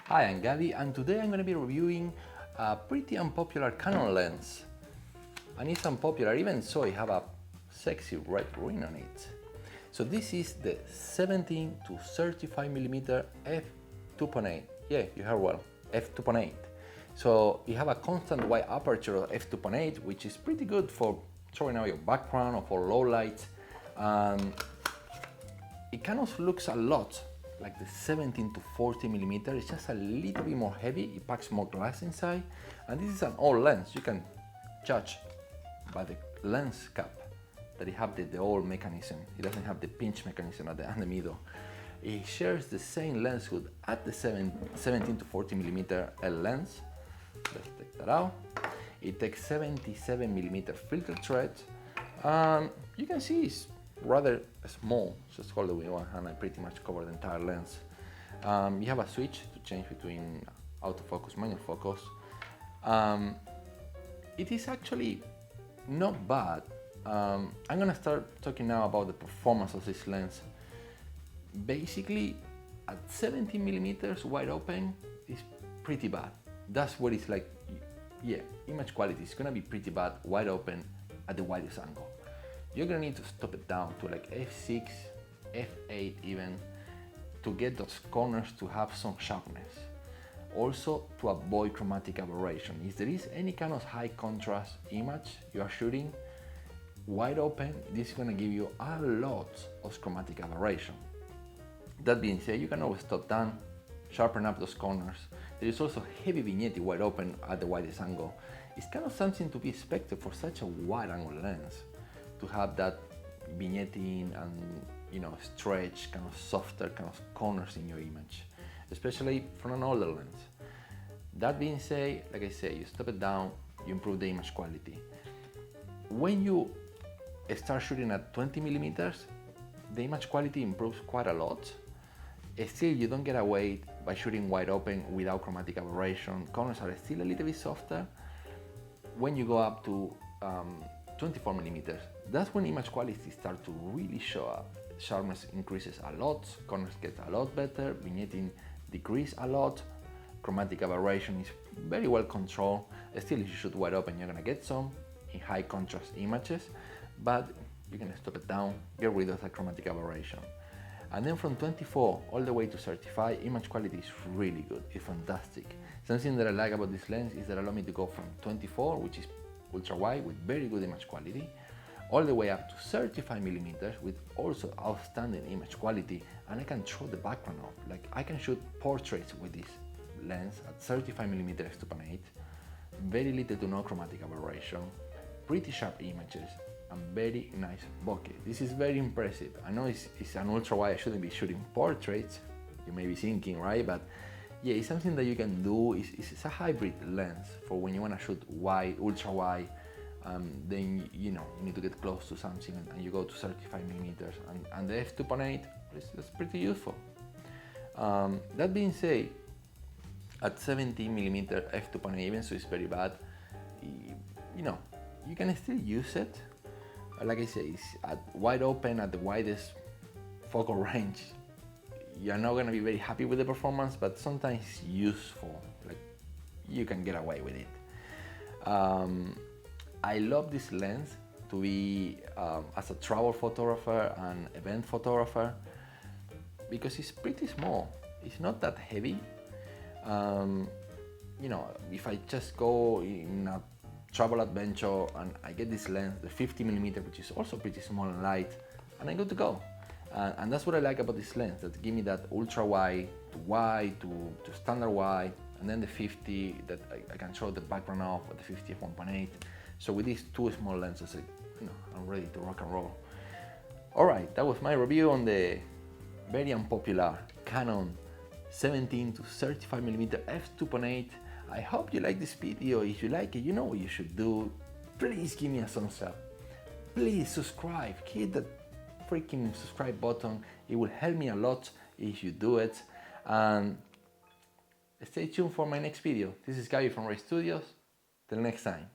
Hi, I'm Gabby, and today I'm going to be reviewing a pretty unpopular Canon lens. And it's unpopular, even so I have a sexy red ring on it. So this is the 17 to 35mm f2.8. Yeah, you heard well, f2.8. So you have a constant wide aperture of f2.8, which is pretty good for showing out your background or for low light. It kind of looks a lot like the 17 to 40mm. It's just a little bit more heavy. It packs more glass inside, and this is an old lens. You can judge by the lens cap that it have the old mechanism. It doesn't have the pinch mechanism at the middle. It shares the same lens hood at the 17 to 40mm L lens. Let's take that out. It takes 77mm filter thread. You can see it's rather small, just hold it with one hand and pretty much cover the entire lens. You have a switch to change between autofocus, manual focus. It is actually not bad. I'm gonna start talking now about the performance of this lens. Basically, at 17mm wide open is pretty bad. That's what it's like. Yeah, image quality is gonna be pretty bad wide open at the widest angle. You're gonna need to stop it down to like f6, f8 even, to get those corners to have some sharpness. Also to avoid chromatic aberration. If there is any kind of high contrast image you are shooting, wide open, this is gonna give you a lot of chromatic aberration. That being said, you can always stop down, sharpen up those corners. There is also heavy vignette wide open at the widest angle. It's kind of something to be expected for such a wide angle lens, to have that vignetting and stretch, kind of softer kind of corners in your image, especially from an older lens. That being said, like I said, you stop it down, you improve the image quality. When you start shooting at 20mm, the image quality improves quite a lot. Still, you don't get away by shooting wide open without chromatic aberration. Corners are still a little bit softer. When you go up to 24mm, that's when image quality starts to really show up. Sharpness increases a lot, corners get a lot better, vignetting decrease a lot, chromatic aberration is very well controlled. Still, if you shoot wide open, you're gonna get some in high contrast images, but you're gonna stop it down, get rid of that chromatic aberration. And then from 24 all the way to 35, image quality is really good, it's fantastic. Something that I like about this lens is that it allows me to go from 24, which is ultra wide with very good image quality, all the way up to 35mm with also outstanding image quality, and I can throw the background off. Like I can shoot portraits with this lens at 35mm f2.8, very little to no chromatic aberration, pretty sharp images, and very nice bokeh. This is very impressive. I know it's an ultra wide, I shouldn't be shooting portraits, you may be thinking, right? But yeah, it's something that you can do. It's a hybrid lens for when you want to shoot wide, ultra wide. Then you need to get close to something, and you go to 35mm, and the f2.8 is pretty useful. That being said, at 17mm f2.8, even so it's very bad, you can still use it. Like I say, it's at wide open, at the widest focal range. You're not gonna be very happy with the performance, but sometimes it's useful. Like you can get away with it. I love this lens to be as a travel photographer and event photographer because it's pretty small. It's not that heavy. If I just go in a travel adventure and I get this lens, the 50mm, which is also pretty small and light, and I'm good to go. And that's what I like about this lens, that give me that ultra wide to standard wide, and then the 50 that I can show the background of the 50 f1.8. So with these two small lenses, I'm ready to rock and roll. All right, that was my review on the very unpopular Canon 17 to 35mm f2.8. I hope you like this video. If you like it, you know what you should do. Please give me a thumbs up. Please subscribe. Hit that freaking subscribe button. It will help me a lot if you do it. And stay tuned for my next video. This is Gabby from Ray Studios. Till next time.